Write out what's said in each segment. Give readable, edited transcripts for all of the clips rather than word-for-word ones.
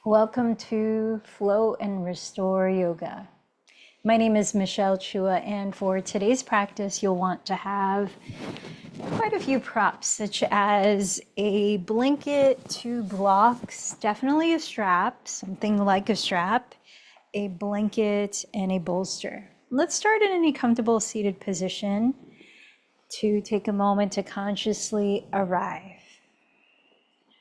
Welcome to Flow and Restore Yoga. My name is Michelle Chua, and for today's practice, you'll want to have quite a few props, such as a blanket, 2 blocks, definitely a strap, something like a strap, a blanket, and a bolster. Let's start in any comfortable seated position to take a moment to consciously arrive.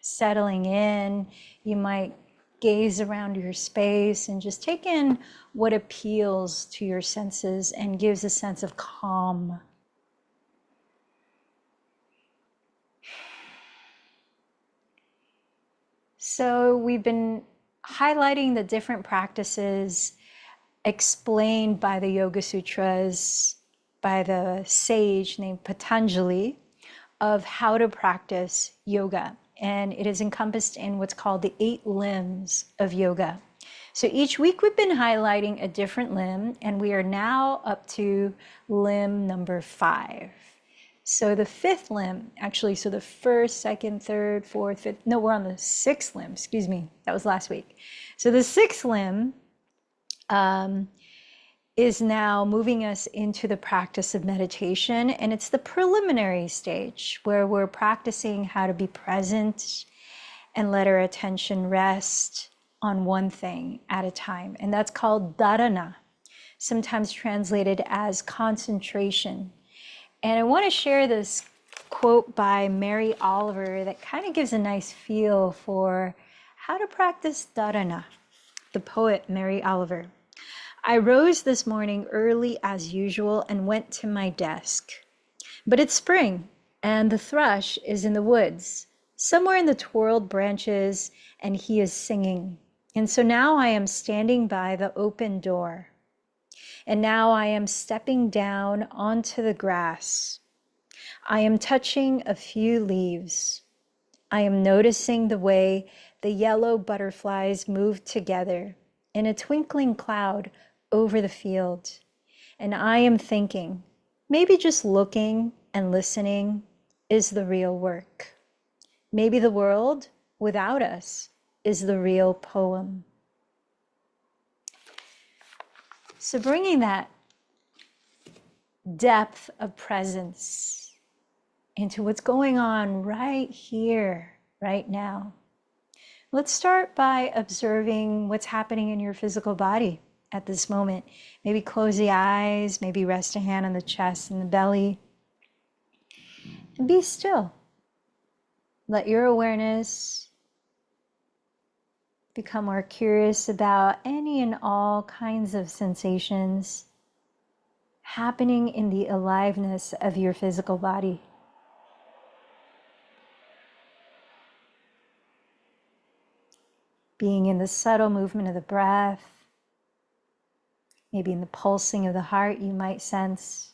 Settling in, you might gaze around your space and just take in what appeals to your senses and gives a sense of calm. So we've been highlighting the different practices explained by the Yoga Sutras by the sage named Patanjali of how to practice yoga. And it is encompassed in what's called the 8 limbs of yoga. So each week we've been highlighting a different limb, and we are now up to limb number 5. So the 5th limb, actually, so the 1st, 2nd, 3rd, 4th, 5th, no, we're on the 6th limb, excuse me, that was last week. So the 6th limb is now moving us into the practice of meditation, and it's the preliminary stage where we're practicing how to be present and let our attention rest on one thing at a time, and that's called dharana, sometimes translated as concentration. And I want to share this quote by Mary Oliver that kind of gives a nice feel for how to practice dharana. The poet Mary Oliver. I rose this morning early as usual and went to my desk. But it's spring, and the thrush is in the woods, somewhere in the twirled branches, and he is singing. And so now I am standing by the open door. And now I am stepping down onto the grass. I am touching a few leaves. I am noticing the way the yellow butterflies move together in a twinkling cloud over the field. And I am thinking, maybe just looking and listening is the real work. Maybe the world without us is the real poem. So bringing that depth of presence into what's going on right here, right now. Let's start by observing what's happening in your physical body at this moment. Maybe close the eyes, maybe rest a hand on the chest and the belly. And be still. Let your awareness become more curious about any and all kinds of sensations happening in the aliveness of your physical body. Being in the subtle movement of the breath, maybe in the pulsing of the heart you might sense.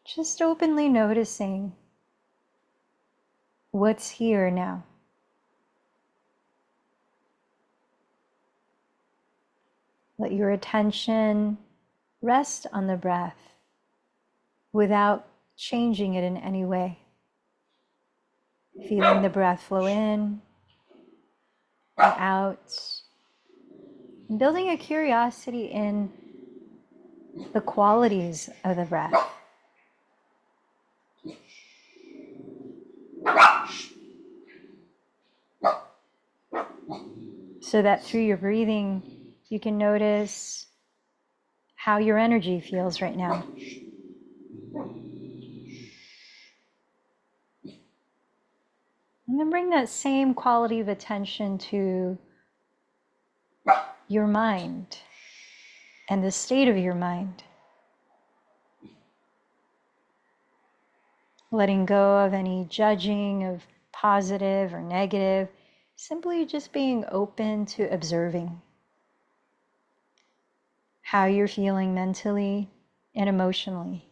Just openly noticing what's here now. Let your attention rest on the breath without changing it in any way. Feeling the breath flow in and out, and building a curiosity in the qualities of the breath. So that through your breathing, you can notice how your energy feels right now. And then bring that same quality of attention to your mind and the state of your mind. Letting go of any judging of positive or negative, simply just being open to observing how you're feeling mentally and emotionally.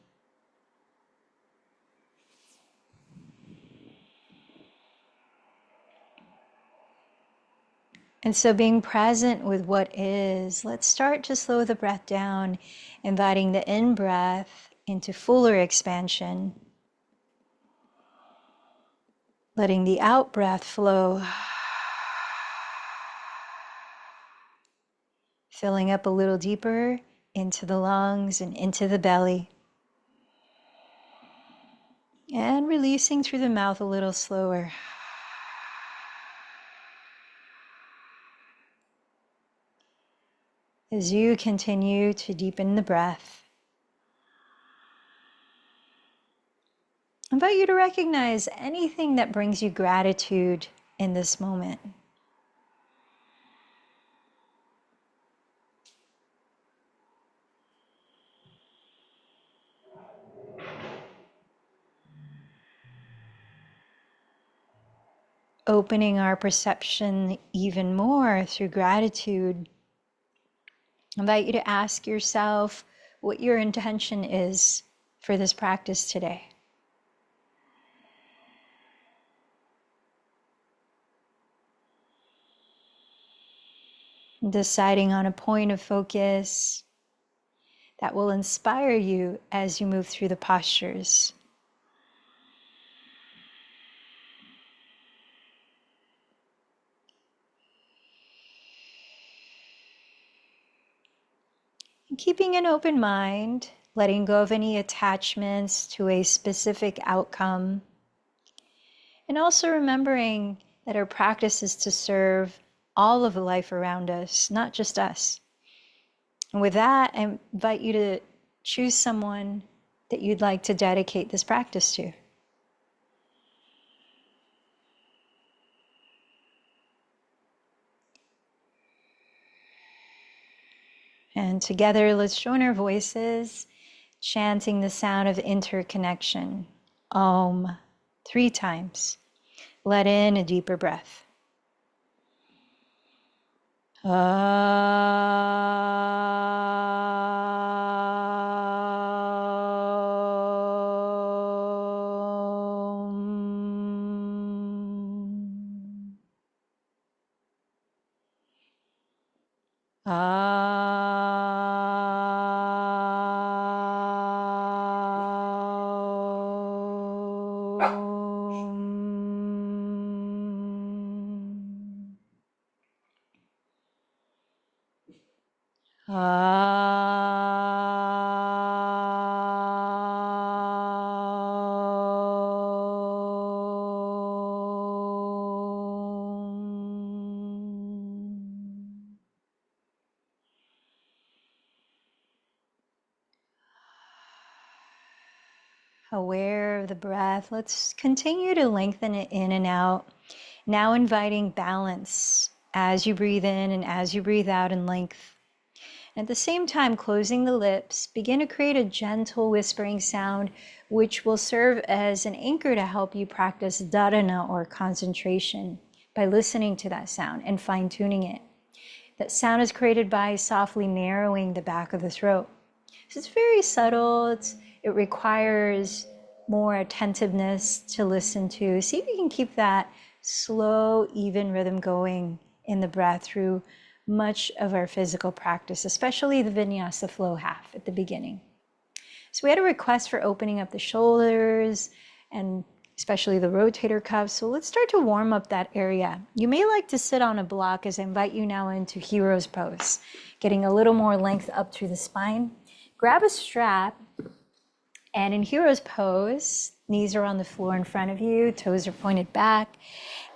And so being present with what is, let's start to slow the breath down, inviting the in-breath into fuller expansion. Letting the out breath flow, filling up a little deeper into the lungs and into the belly. And releasing through the mouth a little slower. As you continue to deepen the breath, I invite you to recognize anything that brings you gratitude in this moment. Opening our perception even more through gratitude, I invite you to ask yourself what your intention is for this practice today. Deciding on a point of focus that will inspire you as you move through the postures. And keeping an open mind, letting go of any attachments to a specific outcome. And also remembering that our practice is to serve all of the life around us, not just us. And with that, I invite you to choose someone that you'd like to dedicate this practice to. And together, let's join our voices, chanting the sound of interconnection. Om, 3 times. Let in a deeper breath. Aware of the breath, let's continue to lengthen it in and out. Now inviting balance as you breathe in and as you breathe out in length. And at the same time, closing the lips, begin to create a gentle whispering sound, which will serve as an anchor to help you practice dharana or concentration by listening to that sound and fine-tuning it. That sound is created by softly narrowing the back of the throat. So it's very subtle. It requires more attentiveness to listen to. See if you can keep that slow, even rhythm going in the breath through much of our physical practice, especially the vinyasa flow half at the beginning. So we had a request for opening up the shoulders and especially the rotator cuffs. So let's start to warm up that area. You may like to sit on a block as I invite you now into hero's pose, getting a little more length up through the spine. Grab a strap, and in hero's pose, knees are on the floor in front of you, toes are pointed back.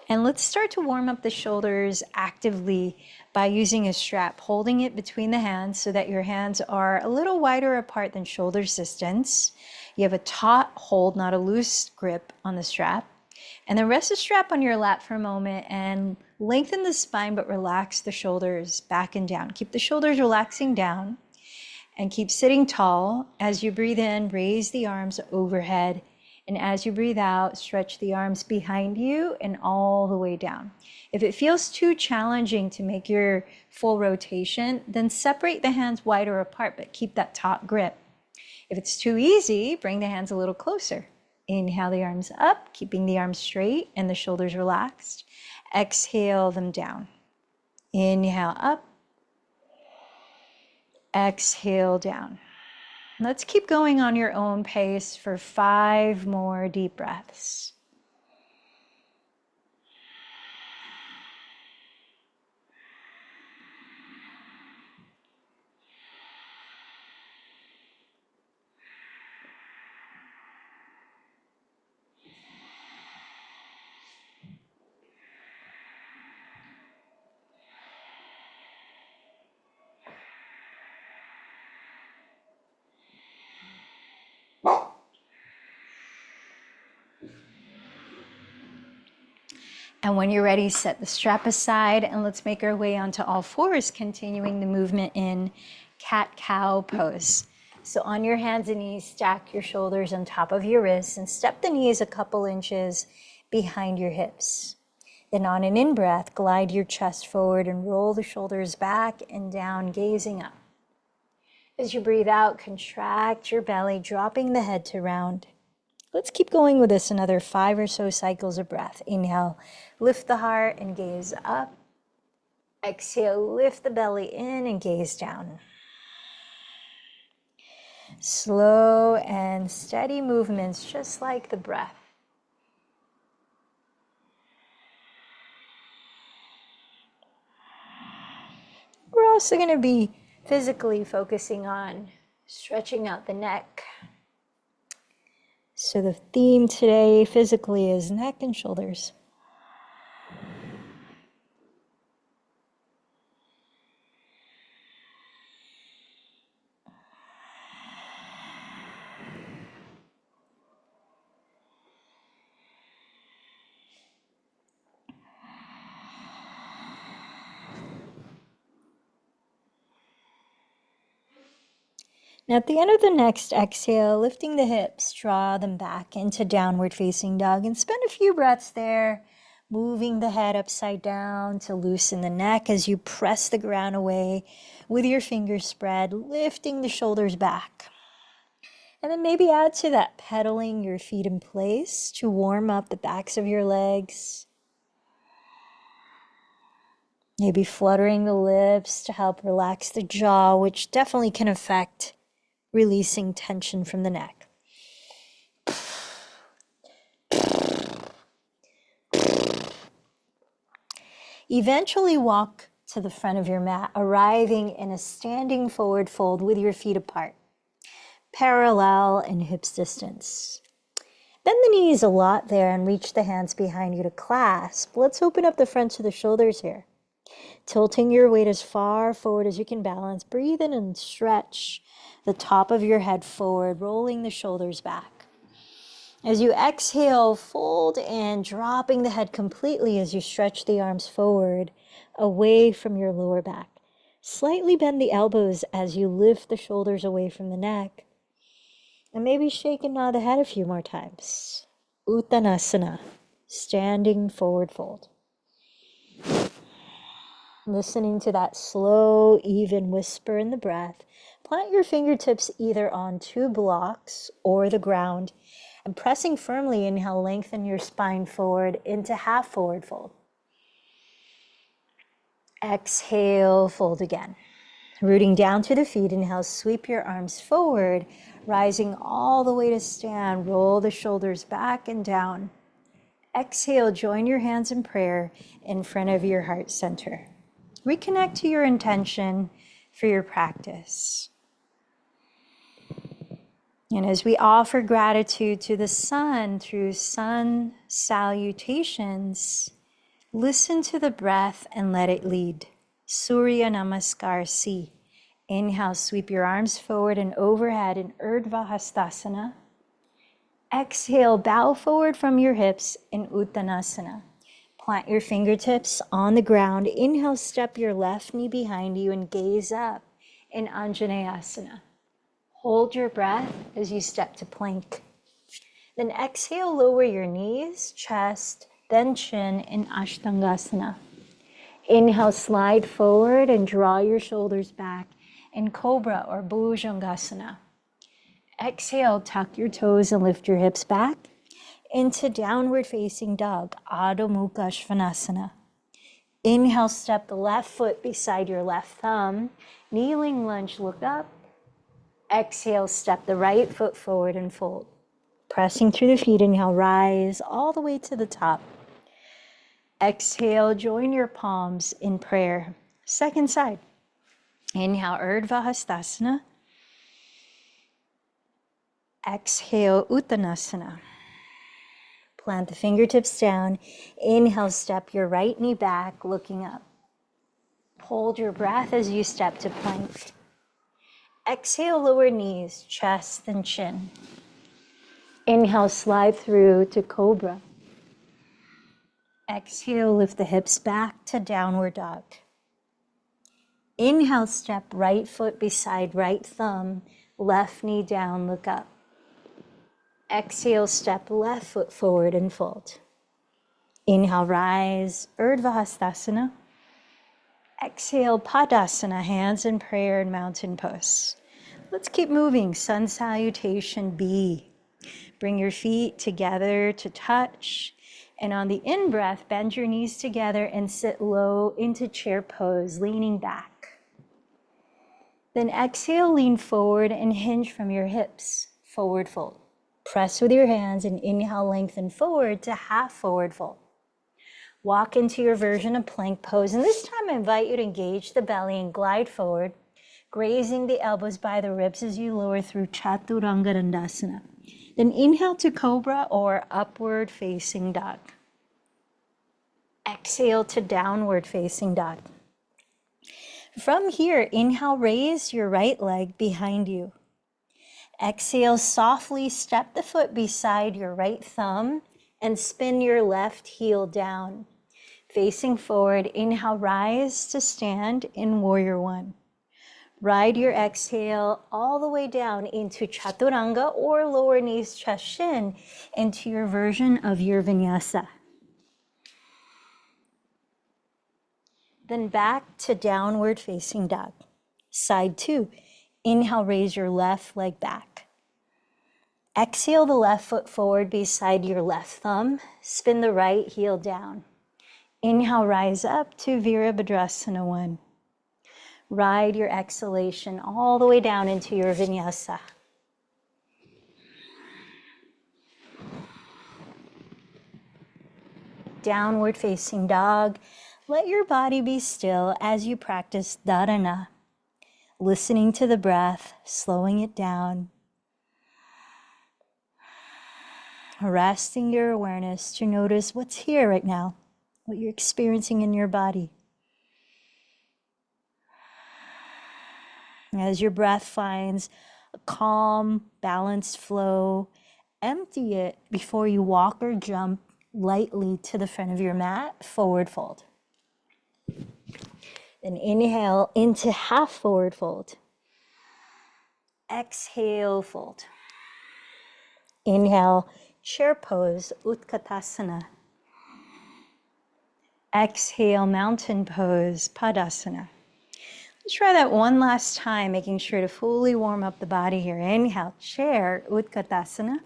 And let's start to warm up the shoulders actively by using a strap, holding it between the hands so that your hands are a little wider apart than shoulder distance. You have a taut hold, not a loose grip on the strap. And then rest the strap on your lap for a moment and lengthen the spine, but relax the shoulders back and down. Keep the shoulders relaxing down. And keep sitting tall. As you breathe in, raise the arms overhead. And as you breathe out, stretch the arms behind you and all the way down. If it feels too challenging to make your full rotation, then separate the hands wider apart, but keep that taut grip. If it's too easy, bring the hands a little closer. Inhale the arms up, keeping the arms straight and the shoulders relaxed. Exhale them down. Inhale up. Exhale down. Let's keep going on your own pace for 5 more deep breaths. And when you're ready, set the strap aside and let's make our way onto all fours, continuing the movement in cat-cow pose. So on your hands and knees, stack your shoulders on top of your wrists and step the knees a couple inches behind your hips. Then on an in-breath, glide your chest forward and roll the shoulders back and down, gazing up. As you breathe out, contract your belly, dropping the head to round. Let's keep going with this another 5 or so cycles of breath. Inhale, lift the heart and gaze up. Exhale, lift the belly in and gaze down. Slow and steady movements, just like the breath. We're also going to be physically focusing on stretching out the neck. So the theme today physically is neck and shoulders. Now at the end of the next exhale, lifting the hips, draw them back into downward facing dog and spend a few breaths there, moving the head upside down to loosen the neck as you press the ground away with your fingers spread, lifting the shoulders back. And then maybe add to that, pedaling your feet in place to warm up the backs of your legs. Maybe fluttering the lips to help relax the jaw, which definitely can affect releasing tension from the neck. Eventually walk to the front of your mat, arriving in a standing forward fold with your feet apart, parallel and hips distance. Bend the knees a lot there and reach the hands behind you to clasp. Let's open up the fronts of the shoulders here. Tilting your weight as far forward as you can balance. Breathe in and stretch the top of your head forward, rolling the shoulders back. As you exhale, fold in, dropping the head completely as you stretch the arms forward, away from your lower back. Slightly bend the elbows as you lift the shoulders away from the neck. And maybe shake and nod the head a few more times. Uttanasana, standing forward fold. Listening to that slow, even whisper in the breath, plant your fingertips either on 2 blocks or the ground, and pressing firmly, inhale, lengthen your spine forward into half forward fold. Exhale, fold again. Rooting down to the feet, inhale, sweep your arms forward, rising all the way to stand. Roll the shoulders back and down. Exhale, join your hands in prayer in front of your heart center. Reconnect to your intention for your practice. And as we offer gratitude to the sun through sun salutations, listen to the breath and let it lead. Surya Namaskar Si. Inhale, sweep your arms forward and overhead in Urdhva Hastasana. Exhale, bow forward from your hips in Uttanasana. Plant your fingertips on the ground. Inhale, step your left knee behind you and gaze up in Anjaneyasana. Hold your breath as you step to plank. Then exhale, lower your knees, chest, then chin in Ashtangasana. Inhale, slide forward and draw your shoulders back in Cobra or Bhujangasana. Exhale, tuck your toes and lift your hips back into downward facing dog, Adho Mukha Svanasana. Inhale, step the left foot beside your left thumb. Kneeling lunge, look up. Exhale, step the right foot forward and fold. Pressing through the feet, inhale, rise all the way to the top. Exhale, join your palms in prayer. Second side. Inhale, Urdhva Hastasana. Exhale, Uttanasana. Plant the fingertips down. Inhale, step your right knee back, looking up. Hold your breath as you step to plank. Exhale, lower knees, chest and chin. Inhale, slide through to Cobra. Exhale, lift the hips back to downward dog. Inhale, step right foot beside right thumb, left knee down, look up. Exhale, step left foot forward and fold. Inhale, rise, Urdhva Hastasana. Exhale, Padasana, hands in prayer and mountain pose. Let's keep moving, sun salutation B. Bring your feet together to touch. And on the in-breath, bend your knees together and sit low into chair pose, leaning back. Then exhale, lean forward and hinge from your hips, forward fold. Press with your hands and inhale, lengthen forward to half forward fold. Walk into your version of plank pose. And this time I invite you to engage the belly and glide forward, grazing the elbows by the ribs as you lower through Chaturanga Dandasana. Then inhale to cobra or upward facing dog. Exhale to downward facing dog. From here, inhale, raise your right leg behind you. Exhale, softly step the foot beside your right thumb and spin your left heel down. Facing forward, inhale, rise to stand in Warrior One. Ride your exhale all the way down into Chaturanga or lower knees, chest, shin, into your version of your vinyasa. Then back to downward facing dog. Side two, inhale, raise your left leg back. Exhale the left foot forward beside your left thumb. Spin the right heel down. Inhale, rise up to Virabhadrasana 1. Ride your exhalation all the way down into your vinyasa. Downward facing dog. Let your body be still as you practice dharana. Listening to the breath, slowing it down. Resting your awareness to notice what's here right now, what you're experiencing in your body. As your breath finds a calm, balanced flow, empty it before you walk or jump lightly to the front of your mat, forward fold. Then inhale into half forward fold. Exhale, fold. Inhale, chair pose, Utkatasana. Exhale, mountain pose, Padasana. Let's try that one last time, making sure to fully warm up the body here. Inhale, chair, Utkatasana.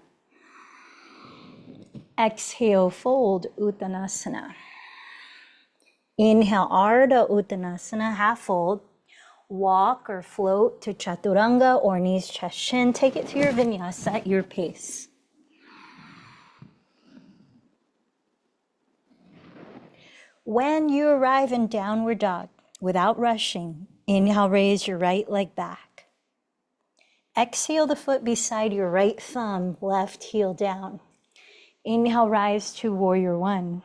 Exhale, fold, Uttanasana. Inhale, Ardha Uttanasana, half fold. Walk or float to Chaturanga or knees, chest, shin. Take it to your vinyasa at your pace. When you arrive in downward dog, without rushing, inhale, raise your right leg back. Exhale the foot beside your right thumb, left heel down. Inhale, rise to Warrior One.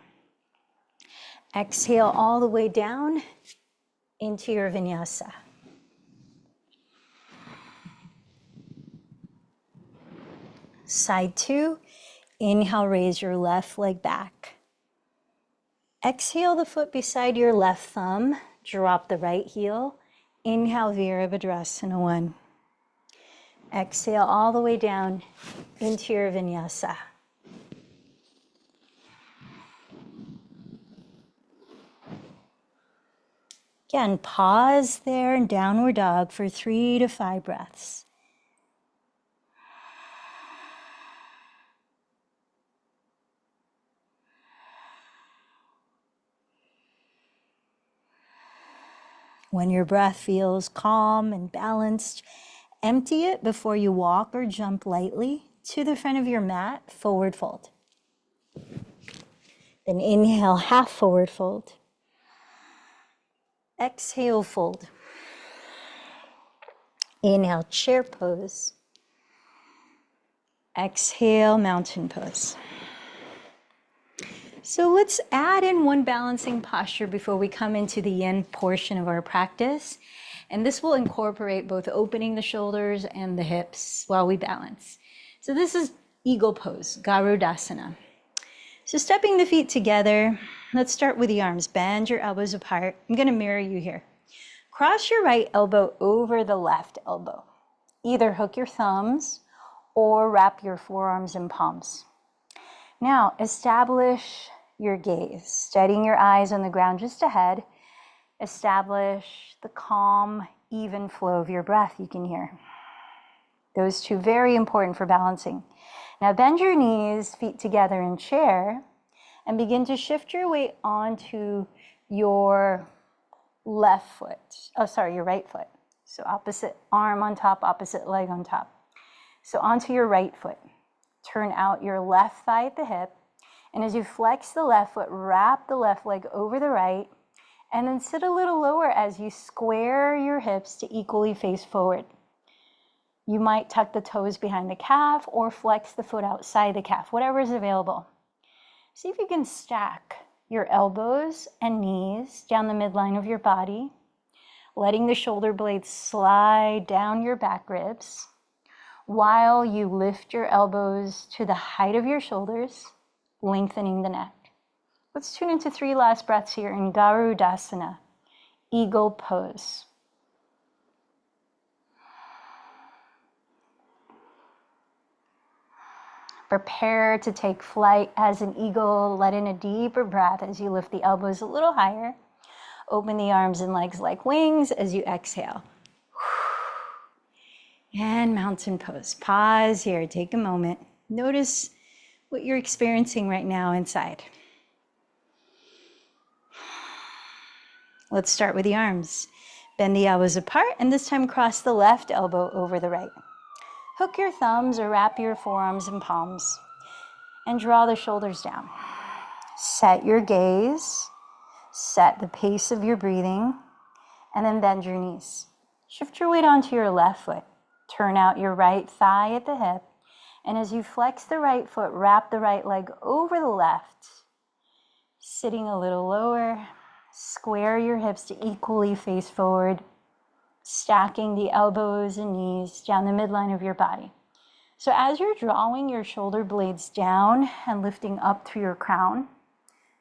Exhale all the way down into your vinyasa. Side two, inhale, raise your left leg back. Exhale the foot beside your left thumb, drop the right heel. Inhale, Virabhadrasana 1. Exhale all the way down into your vinyasa. Again, pause there in downward dog for 3 to 5 breaths. When your breath feels calm and balanced, empty it before you walk or jump lightly to the front of your mat, forward fold. Then inhale, half forward fold. Exhale, fold. Inhale, chair pose. Exhale, mountain pose. So let's add in one balancing posture before we come into the end portion of our practice. And this will incorporate both opening the shoulders and the hips while we balance. So this is eagle pose, Garudasana. So stepping the feet together, Let's start with the arms. Bend your elbows apart. I'm going to mirror you here. Cross your right elbow over the left elbow. Either hook your thumbs or wrap your forearms and palms. Now, establish your gaze, steadying your eyes on the ground just ahead. Establish the calm, even flow of your breath you can hear. Those two very important for balancing. Now bend your knees, feet together in chair, and begin to shift your weight onto your left foot. Oh, sorry, your right foot. So opposite arm on top, opposite leg on top. So onto your right foot. Turn out your left thigh at the hip. And as you flex the left foot, wrap the left leg over the right, and then sit a little lower as you square your hips to equally face forward. You might tuck the toes behind the calf or flex the foot outside the calf, whatever is available. See if you can stack your elbows and knees down the midline of your body, letting the shoulder blades slide down your back ribs while you lift your elbows to the height of your shoulders, lengthening the neck. Let's tune into 3 last breaths here in Garudasana, eagle pose. Prepare to take flight as an eagle. Let in a deeper breath as you lift the elbows a little higher. Open the arms and legs like wings as you exhale. And mountain pose. Pause here, take a moment. Notice what you're experiencing right now inside. Let's start with the arms. Bend the elbows apart and this time cross the left elbow over the right. Hook your thumbs or wrap your forearms and palms and draw the shoulders down. Set your gaze, set the pace of your breathing, and then bend your knees. Shift your weight onto your left foot. Turn out your right thigh at the hip, and as you flex the right foot, wrap the right leg over the left, sitting a little lower. Square your hips to equally face forward, stacking the elbows and knees down the midline of your body. So as you're drawing your shoulder blades down and lifting up through your crown,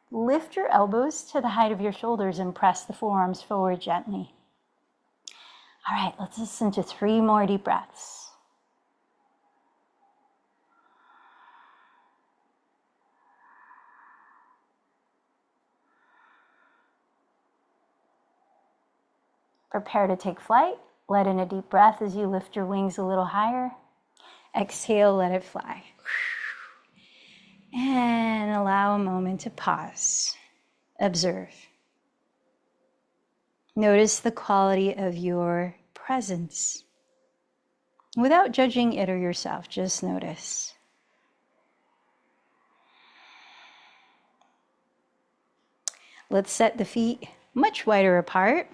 lift your elbows to the height of your shoulders and press the forearms forward gently. All right, let's listen to 3 more deep breaths. Prepare to take flight. Let in a deep breath as you lift your wings a little higher. Exhale, let it fly. And allow a moment to pause. Observe. Notice the quality of your presence. Without judging it or yourself, just notice. Let's set the feet much wider apart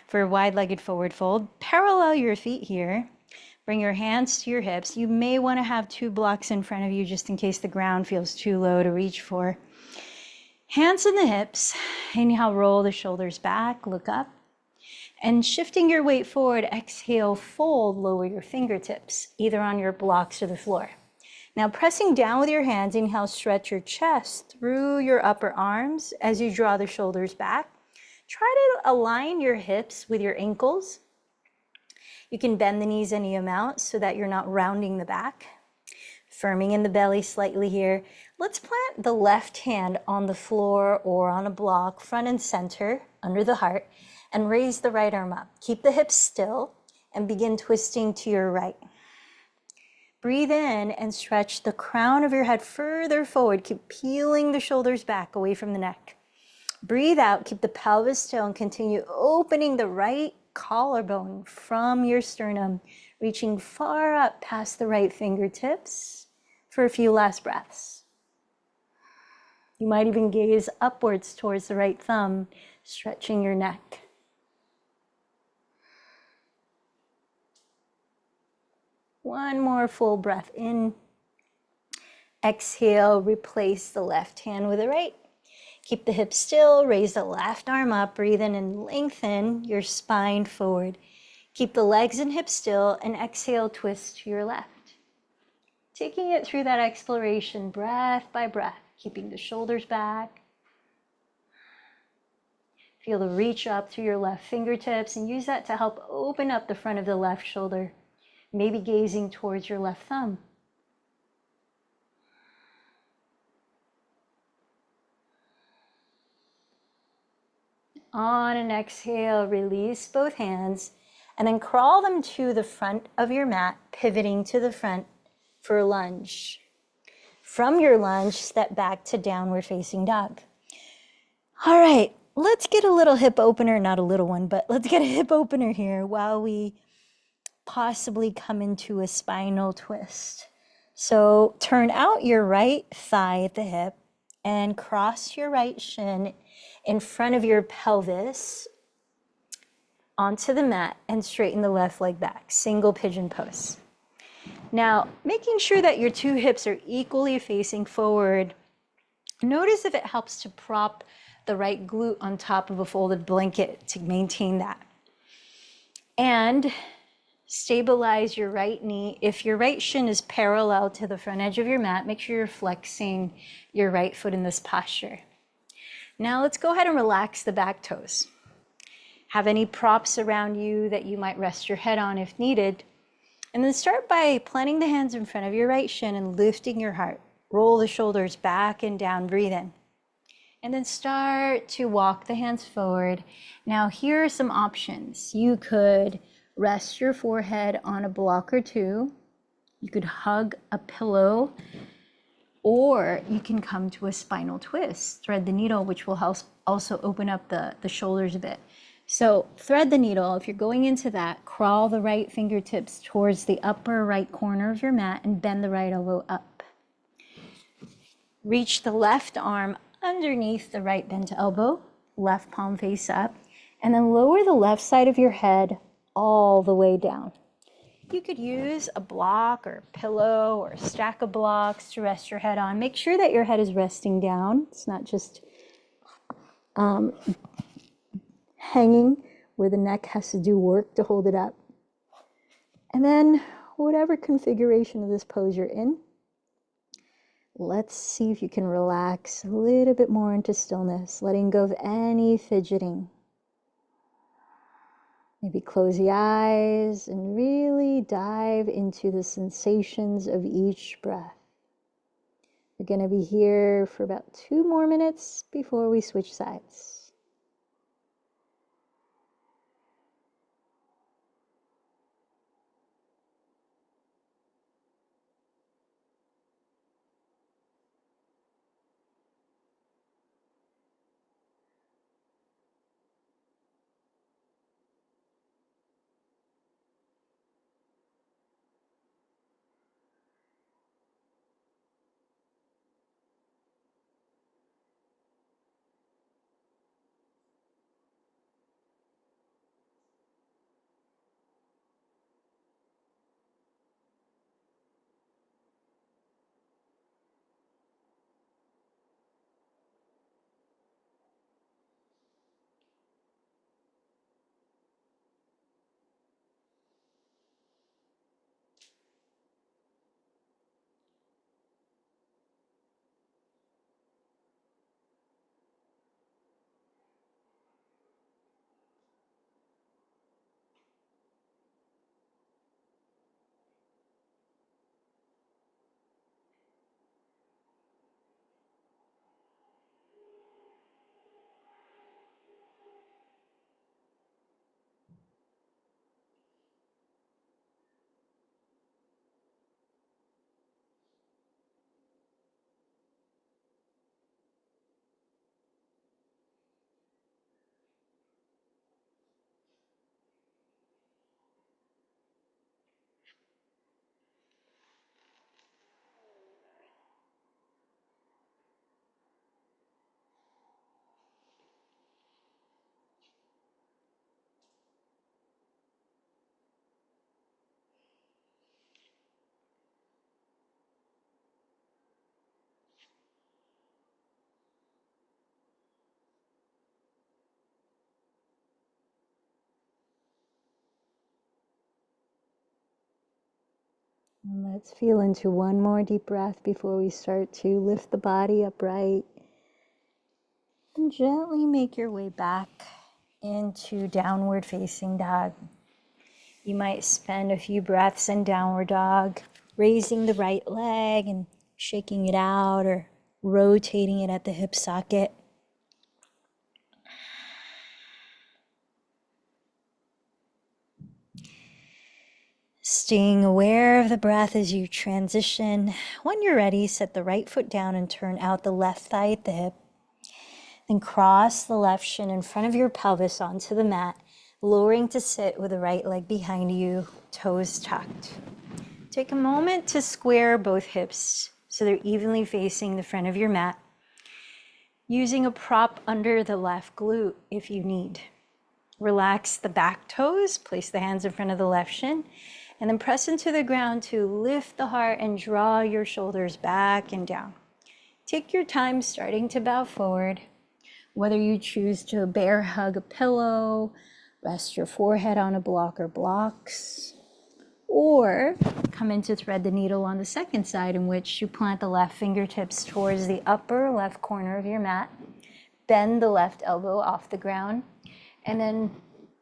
for a wide-legged forward fold. Parallel your feet here. Bring your hands to your hips. You may want to have 2 blocks in front of you just in case the ground feels too low to reach for. Hands in the hips. Inhale, roll the shoulders back, look up. And shifting your weight forward, exhale, fold, lower your fingertips, either on your blocks or the floor. Now pressing down with your hands, inhale, stretch your chest through your upper arms as you draw the shoulders back. Try to align your hips with your ankles. You can bend the knees any amount so that you're not rounding the back. Firming in the belly slightly here. Let's plant the left hand on the floor or on a block, front and center, under the heart, and raise the right arm up. Keep the hips still and begin twisting to your right. Breathe in and stretch the crown of your head further forward. Keep peeling the shoulders back away from the neck. Breathe out, keep the pelvis still, and continue opening the right collarbone from your sternum, reaching far up past the right fingertips for a few last breaths. You might even gaze upwards towards the right thumb, stretching your neck. One more full breath in. Exhale, replace the left hand with the right. Keep the hips still, raise the left arm up, breathe in and lengthen your spine forward. Keep the legs and hips still and exhale, twist to your left. Taking it through that exploration, breath by breath, keeping the shoulders back, Feel the reach up through your left fingertips and use that to help open up the front of the left shoulder, maybe gazing towards your left thumb. On an exhale, release both hands and then crawl them to the front of your mat, pivoting to the front for a lunge. From your lunge, step back to downward facing dog. All right, let's get a little hip opener, not a little one, but let's get a hip opener here while we possibly come into a spinal twist. So turn out your right thigh at the hip and cross your right shin in front of your pelvis onto the mat and straighten the left leg back, single pigeon pose. Now, making sure that your two hips are equally facing forward, notice if it helps to prop the right glute on top of a folded blanket to maintain that. And stabilize your right knee. If your right shin is parallel to the front edge of your mat, make sure you're flexing your right foot in this posture. Now let's go ahead and relax the back toes. Have any props around you that you might rest your head on if needed. And then start by planting the hands in front of your right shin and lifting your heart. Roll the shoulders back and down, breathe in. And then start to walk the hands forward. Now here are some options. You could rest your forehead on a block or two. You could hug a pillow, or you can come to a spinal twist. Thread the needle, which will help also open up the shoulders a bit. So thread the needle. If you're going into that, crawl the right fingertips towards the upper right corner of your mat and bend the right elbow up. Reach the left arm underneath the right bent elbow, left palm face up, and then lower the left side of your head all the way down. You could use a block or a pillow or a stack of blocks to rest your head on. Make sure that your head is resting down. It's not just hanging where the neck has to do work to hold it up. And then whatever configuration of this pose you're in, let's see if you can relax a little bit more into stillness, letting go of any fidgeting. Maybe close the eyes and really dive into the sensations of each breath. We're going to be here for about 2 more minutes before we switch sides. And let's feel into one more deep breath before we start to lift the body upright. And gently make your way back into downward facing dog. You might spend a few breaths in downward dog, raising the right leg and shaking it out or rotating it at the hip socket. Staying aware of the breath as you transition. When you're ready, set the right foot down and turn out the left thigh at the hip. Then cross the left shin in front of your pelvis onto the mat, lowering to sit with the right leg behind you, toes tucked. Take a moment to square both hips so they're evenly facing the front of your mat, using a prop under the left glute if you need. Relax the back toes, place the hands in front of the left shin, and then press into the ground to lift the heart and draw your shoulders back and down. Take your time starting to bow forward. Whether you choose to bear hug a pillow, rest your forehead on a block or blocks, or come in to thread the needle on the second side, in which you plant the left fingertips towards the upper left corner of your mat, bend the left elbow off the ground, and then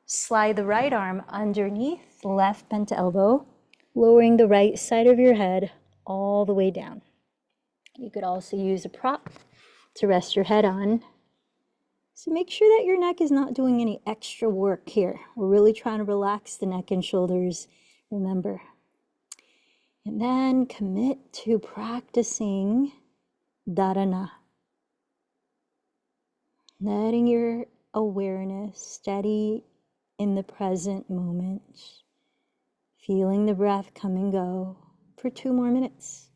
slide the right arm underneath the left bent elbow, lowering the right side of your head all the way down. You could also use a prop to rest your head on. So make sure that your neck is not doing any extra work here. We're really trying to relax the neck and shoulders, remember. And then commit to practicing dharana. Letting your awareness steady in the present moment. Feeling the breath come and go for 2 more minutes.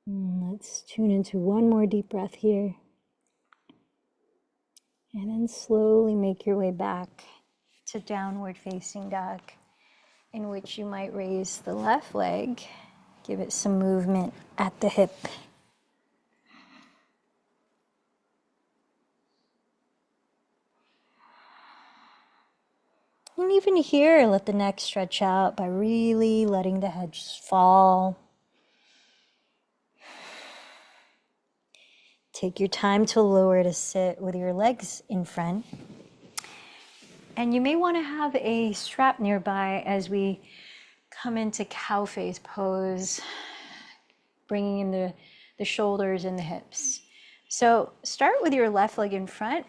Let's tune into one more deep breath here. And then slowly make your way back to downward facing dog, in which you might raise the left leg, give it some movement at the hip. And even here, let the neck stretch out by really letting the head just fall. Take your time to lower to sit with your legs in front. And you may want to have a strap nearby as we come into cow face pose, bringing in the shoulders and the hips. So start with your left leg in front.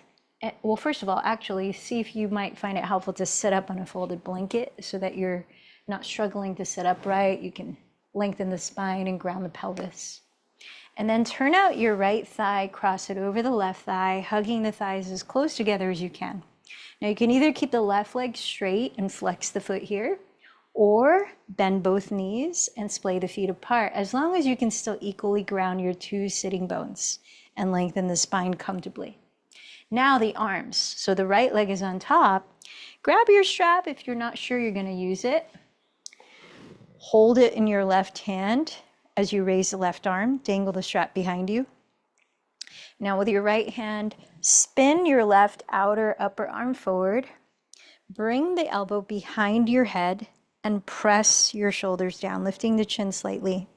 Well, first of all, actually, see if you might find it helpful to sit up on a folded blanket so that you're not struggling to sit upright. You can lengthen the spine and ground the pelvis. And then turn out your right thigh, cross it over the left thigh, hugging the thighs as close together as you can. Now you can either keep the left leg straight and flex the foot here, or bend both knees and splay the feet apart, as long as you can still equally ground your two sitting bones and lengthen the spine comfortably. Now the arms. So the right leg is on top. Grab your strap if you're not sure you're going to use it. Hold it in your left hand as you raise the left arm. Dangle the strap behind you. Now with your right hand, spin your left outer upper arm forward. Bring the elbow behind your head and press your shoulders down, lifting the chin slightly.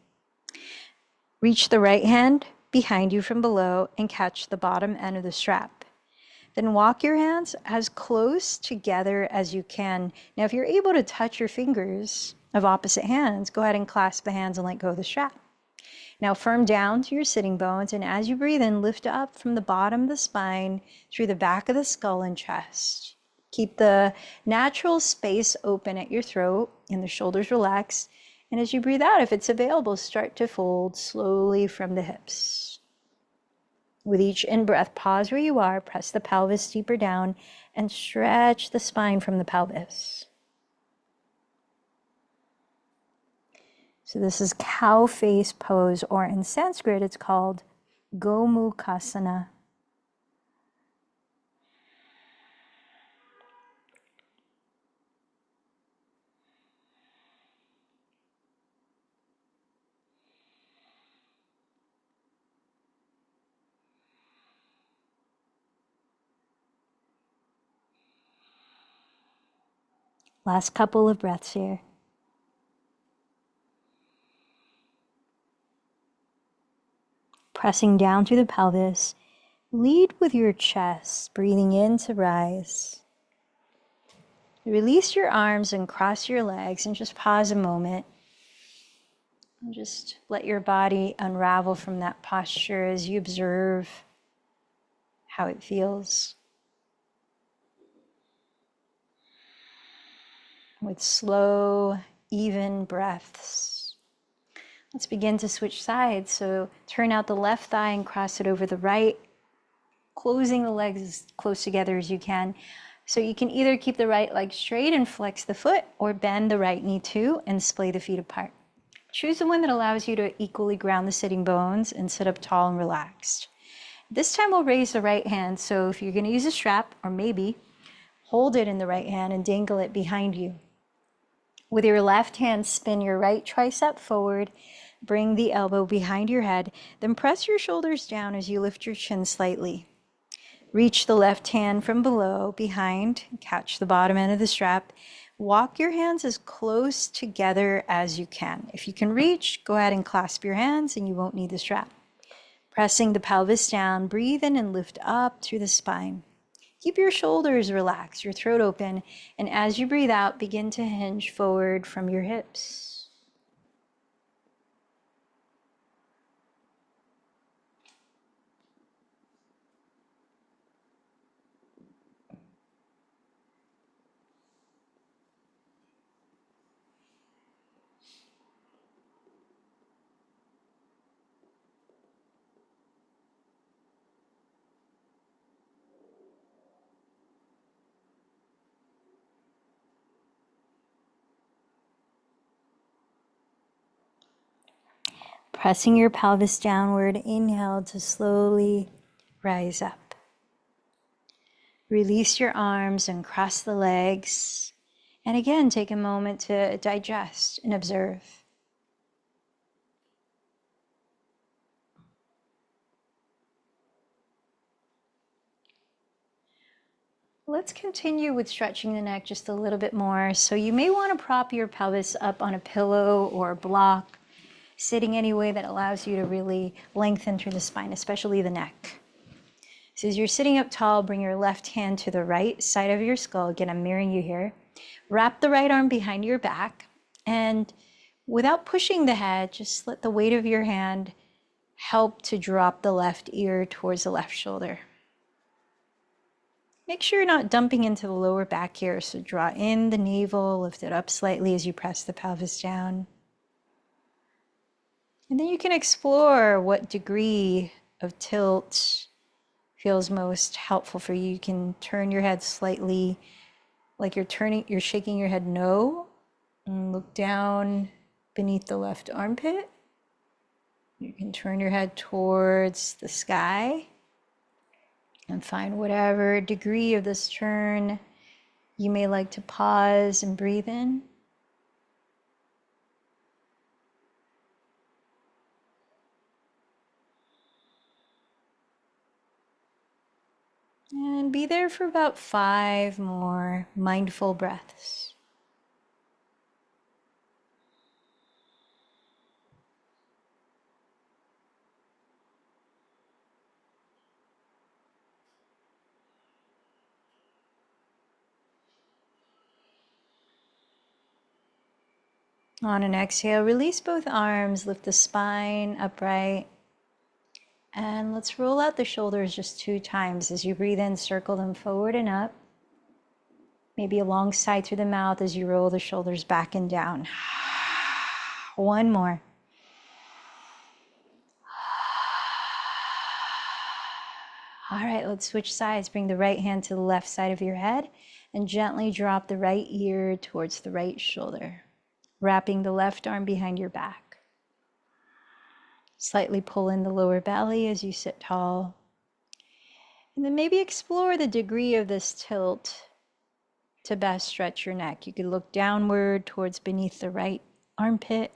Reach the right hand behind you from below and catch the bottom end of the strap. Then walk your hands as close together as you can. Now, if you're able to touch your fingers of opposite hands, go ahead and clasp the hands and let go of the strap. Now firm down to your sitting bones, and as you breathe in, lift up from the bottom of the spine through the back of the skull and chest. Keep the natural space open at your throat and the shoulders relaxed. And as you breathe out, if it's available, start to fold slowly from the hips. With each in-breath, pause where you are, press the pelvis deeper down, and stretch the spine from the pelvis. So this is cow face pose, or in Sanskrit, it's called Gomukhasana. Last couple of breaths here. Pressing down through the pelvis, lead with your chest, breathing in to rise. Release your arms and cross your legs and just pause a moment. And just let your body unravel from that posture as you observe how it feels. With slow, even breaths. Let's begin to switch sides. So turn out the left thigh and cross it over the right, closing the legs as close together as you can. So you can either keep the right leg straight and flex the foot, or bend the right knee too and splay the feet apart. Choose the one that allows you to equally ground the sitting bones and sit up tall and relaxed. This time we'll raise the right hand. So if you're going to use a strap, or maybe hold it in the right hand and dangle it behind you. With your left hand, spin your right tricep forward, bring the elbow behind your head, then press your shoulders down as you lift your chin slightly. Reach the left hand from below, behind, catch the bottom end of the strap. Walk your hands as close together as you can. If you can reach, go ahead and clasp your hands and you won't need the strap. Pressing the pelvis down, breathe in and lift up through the spine. Keep your shoulders relaxed, your throat open, and as you breathe out, begin to hinge forward from your hips. Pressing your pelvis downward, inhale to slowly rise up. Release your arms and cross the legs. And again, take a moment to digest and observe. Let's continue with stretching the neck just a little bit more. So you may want to prop your pelvis up on a pillow or a block, sitting any way that allows you to really lengthen through the spine, especially the neck. So as you're sitting up tall, bring your left hand to the right side of your skull. Again, I'm mirroring you here. Wrap the right arm behind your back, and without pushing the head, just let the weight of your hand help to drop the left ear towards the left shoulder. Make sure you're not dumping into the lower back here, so draw in the navel, lift it up slightly as you press the pelvis down. And then you can explore what degree of tilt feels most helpful for you. You can turn your head slightly like you're shaking your head no, and look down beneath the left armpit. You can turn your head towards the sky and find whatever degree of this turn you may like to pause and breathe in. And be there for about 5 more mindful breaths. On an exhale, release both arms, lift the spine upright. And let's roll out the shoulders just 2 times. As you breathe in, circle them forward and up. Maybe alongside through the mouth as you roll the shoulders back and down. One more. All right, let's switch sides. Bring the right hand to the left side of your head and gently drop the right ear towards the right shoulder, wrapping the left arm behind your back. Slightly pull in the lower belly as you sit tall. And then maybe explore the degree of this tilt to best stretch your neck. You could look downward towards beneath the right armpit.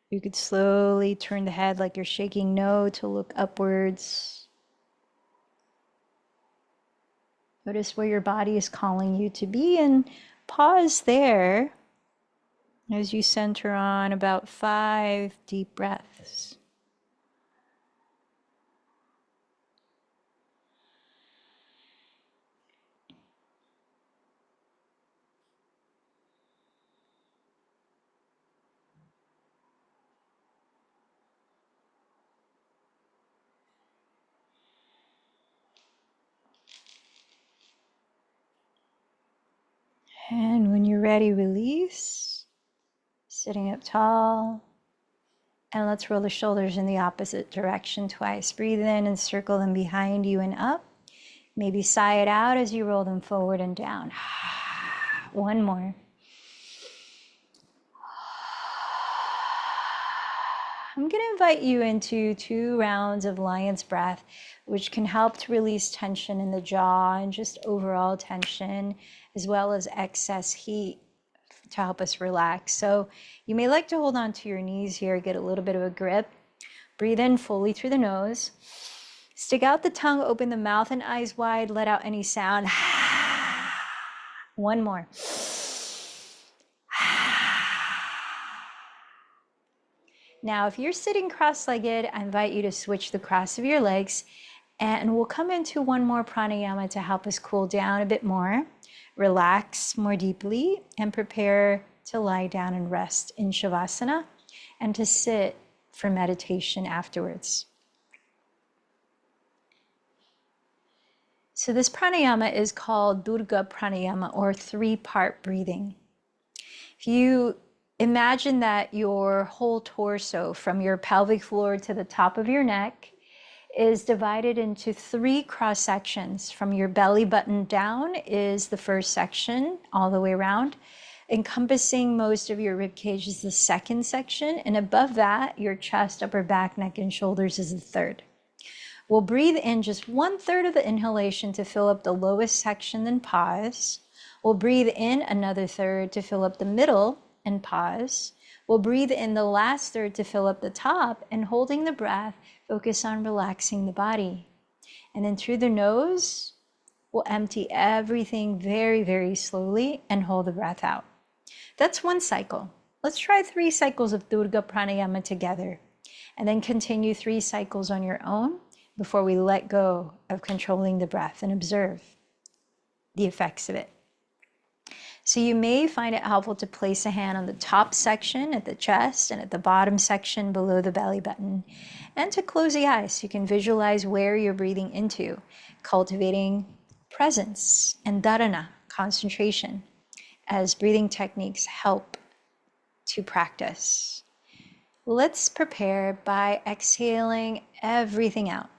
You could slowly turn the head like you're shaking no to look upwards. Notice where your body is calling you to be and pause there as you center on about 5 deep breaths. And when you're ready, release, sitting up tall. And let's roll the shoulders in the opposite direction twice. Breathe in and circle them behind you and up. Maybe sigh it out as you roll them forward and down. One more. I'm going to invite you into 2 rounds of lion's breath, which can help to release tension in the jaw and just overall tension, as well as excess heat to help us relax. So you may like to hold on to your knees here, get a little bit of a grip. Breathe in fully through the nose. Stick out the tongue, open the mouth and eyes wide, let out any sound. One more. Now, if you're sitting cross-legged, I invite you to switch the cross of your legs, and we'll come into one more pranayama to help us cool down a bit more, relax more deeply, and prepare to lie down and rest in Shavasana and to sit for meditation afterwards. So this pranayama is called Durga Pranayama, or 3-part breathing. If you imagine that your whole torso, from your pelvic floor to the top of your neck, is divided into 3 cross sections. From your belly button down is the first section, all the way around. Encompassing most of your rib cage is the second section, and above that, your chest, upper back, neck, and shoulders is the third. We'll breathe in just 1/3 of the inhalation to fill up the lowest section, then pause. We'll breathe in another third to fill up the middle and pause. We'll breathe in the last third to fill up the top, and holding the breath, focus on relaxing the body. And then through the nose, we'll empty everything very, very slowly and hold the breath out. That's 1 cycle. Let's try 3 cycles of Durga Pranayama together, and then continue 3 cycles on your own before we let go of controlling the breath and observe the effects of it. So you may find it helpful to place a hand on the top section at the chest and at the bottom section below the belly button, and to close the eyes so you can visualize where you're breathing into, cultivating presence and dharana, concentration, as breathing techniques help to practice. Let's prepare by exhaling everything out.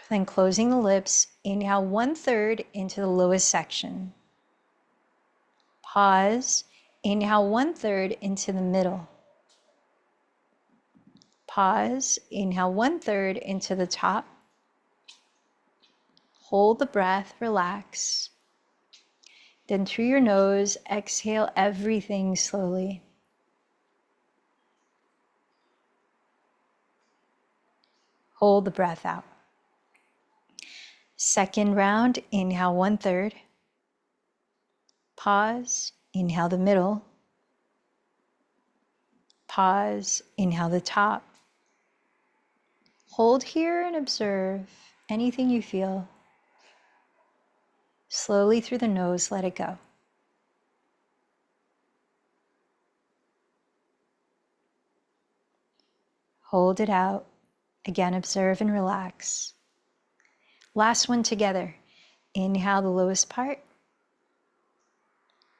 Then closing the lips, inhale 1/3 into the lowest section. Pause, inhale 1/3 into the middle. Pause, inhale 1/3 into the top. Hold the breath, relax. Then through your nose, exhale everything slowly. Hold the breath out. Second round, inhale 1/3. Pause, inhale the middle. Pause, inhale the top. Hold here and observe anything you feel. Slowly through the nose, let it go. Hold it out. Again, observe and relax. Last one together. Inhale the lowest part.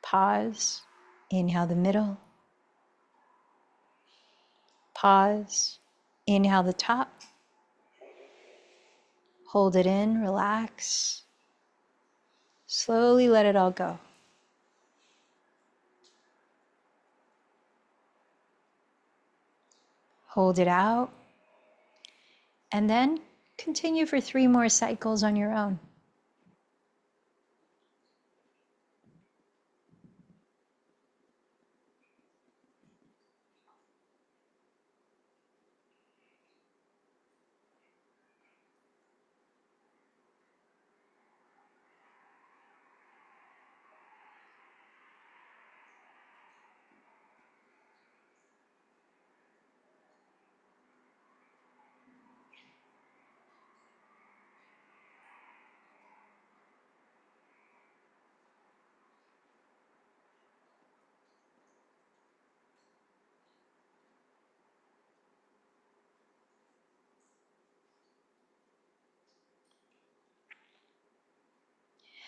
Pause. Inhale the middle. Pause. Inhale the top. Hold it in, relax. Slowly let it all go. Hold it out. And then continue for 3 more cycles on your own.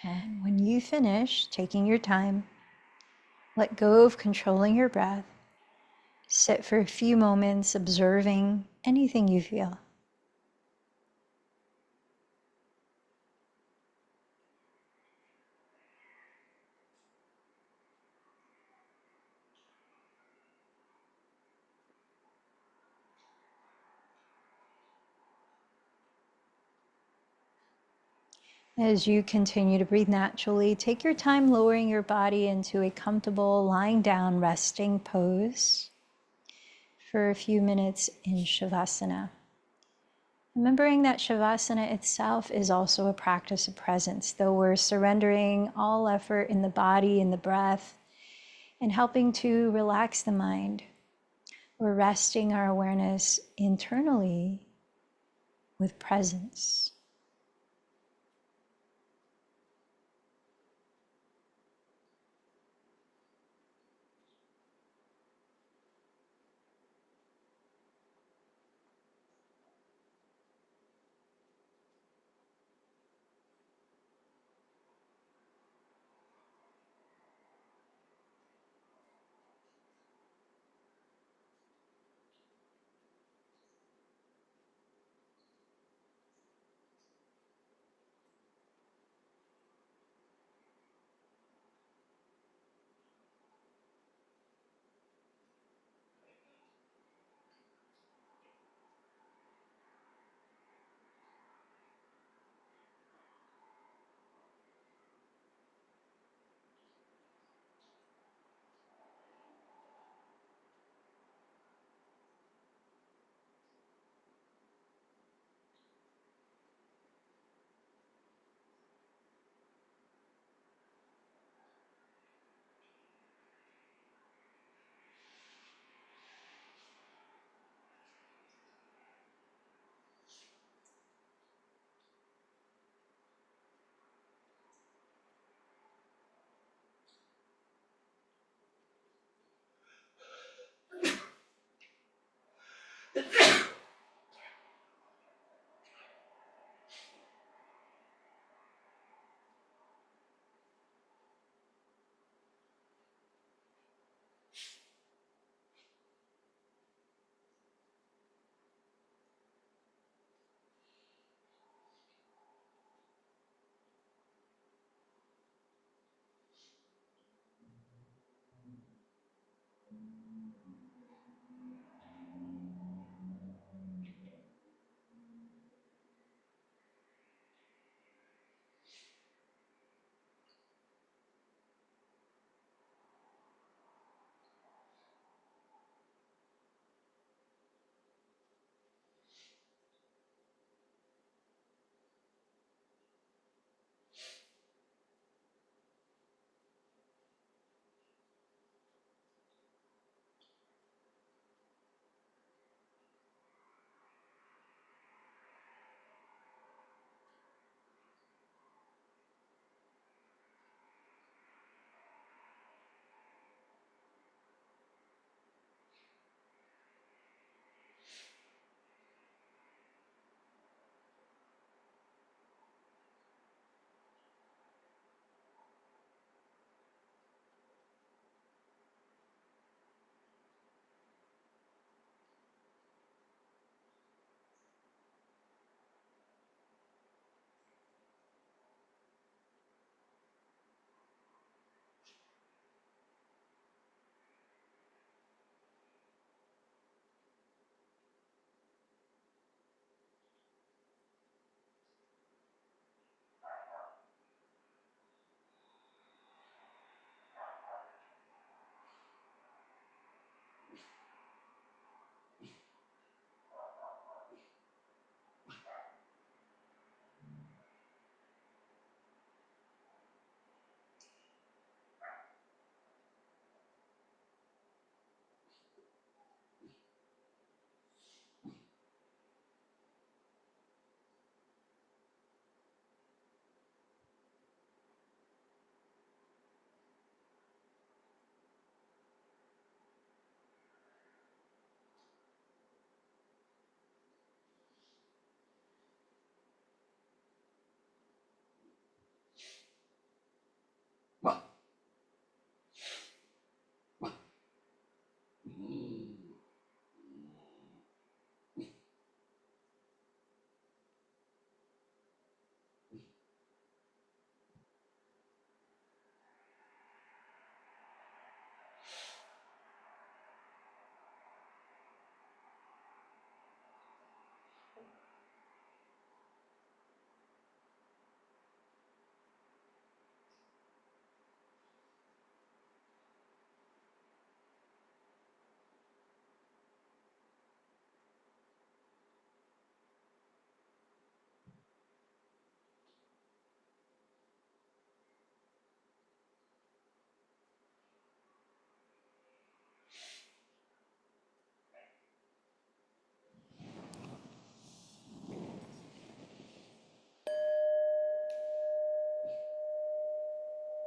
And when you finish taking your time, let go of controlling your breath. Sit for a few moments observing anything you feel. As you continue to breathe naturally, take your time lowering your body into a comfortable lying down resting pose for a few minutes in Shavasana. Remembering that Shavasana itself is also a practice of presence, though we're surrendering all effort in the body and the breath and helping to relax the mind. We're resting our awareness internally with presence.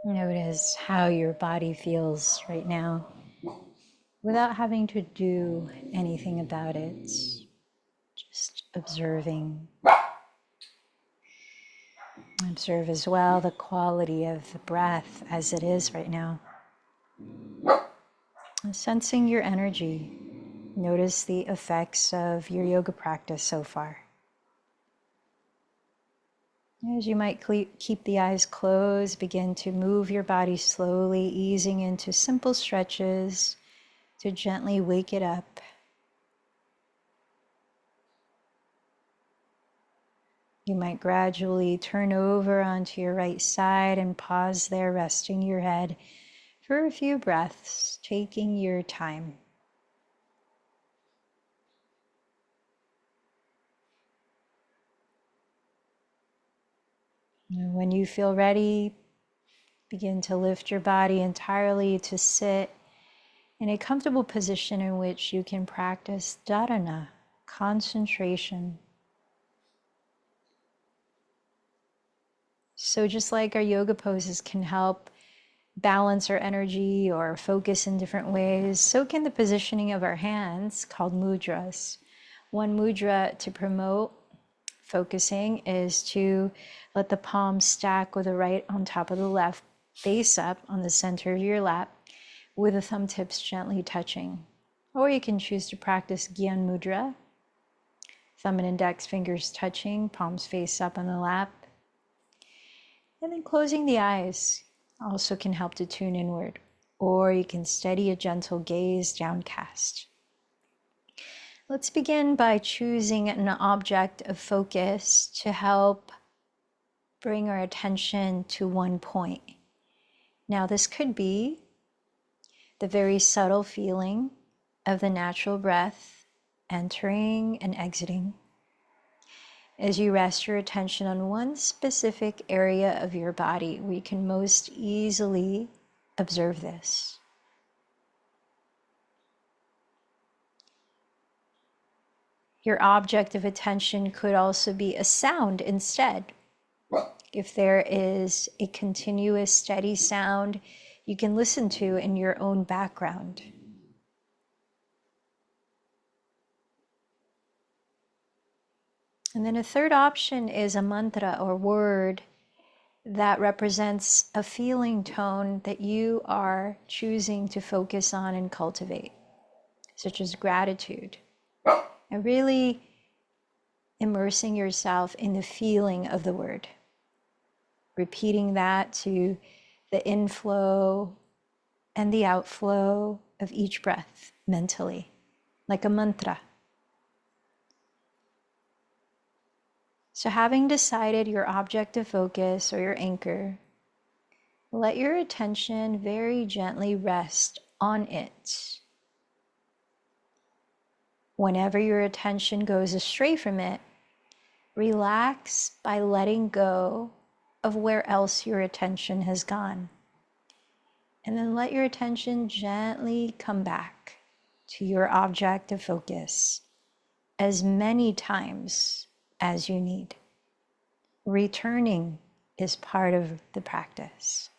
Notice how your body feels right now without having to do anything about it. Just observing. Observe as well the quality of the breath as it is right now. Sensing your energy. Notice the effects of your yoga practice so far. As you might keep the eyes closed, begin to move your body slowly, easing into simple stretches to gently wake it up. You might gradually turn over onto your right side and pause there, resting your head for a few breaths, taking your time. And when you feel ready, begin to lift your body entirely to sit in a comfortable position in which you can practice dharana, concentration. So just like our yoga poses can help balance our energy or focus in different ways, so can the positioning of our hands, called mudras. One mudra to promote focusing is to let the palms stack with the right on top of the left, face up on the center of your lap, with the thumb tips gently touching. Or you can choose to practice Gyan Mudra, thumb and index fingers touching, palms face up on the lap. And then closing the eyes also can help to tune inward. Or you can steady a gentle gaze downcast. Let's begin by choosing an object of focus to help bring our attention to one point. Now, this could be the very subtle feeling of the natural breath entering and exiting as you rest your attention on one specific area of your body where you can most easily observe this. Your object of attention could also be a sound instead. If there is a continuous, steady sound you can listen to in your own background. And then a third option is a mantra or word that represents a feeling tone that you are choosing to focus on and cultivate, such as gratitude. And really immersing yourself in the feeling of the word. Repeating that to the inflow and the outflow of each breath mentally, like a mantra. So having decided your object of focus or your anchor, let your attention very gently rest on it. Whenever your attention goes astray from it, relax by letting go of where else your attention has gone. And then let your attention gently come back to your object of focus as many times as you need. Returning is part of the practice.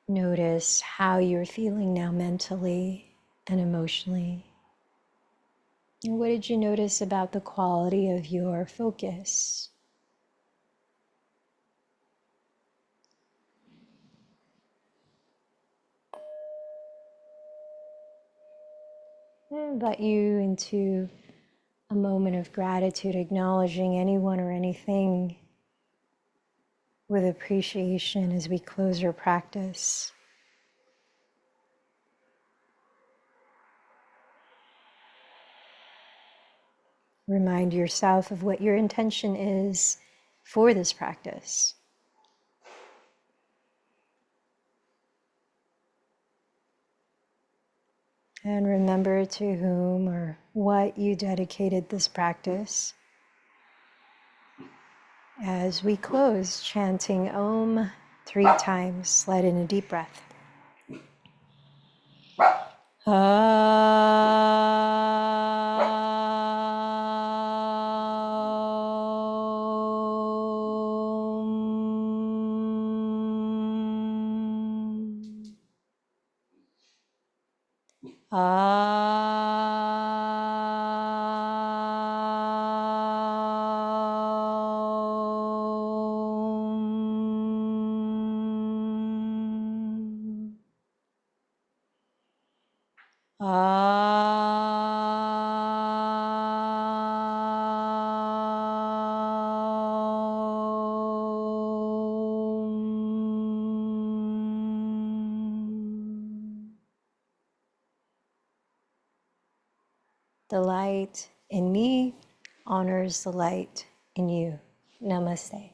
Notice how you're feeling now mentally and emotionally. And what did you notice about the quality of your focus? I invite you into a moment of gratitude, acknowledging anyone or anything with appreciation as we close our practice. Remind yourself of what your intention is for this practice. And remember to whom or what you dedicated this practice. As we close, chanting Om 3 times, let in a deep breath. The light in me honors the light in you. Namaste.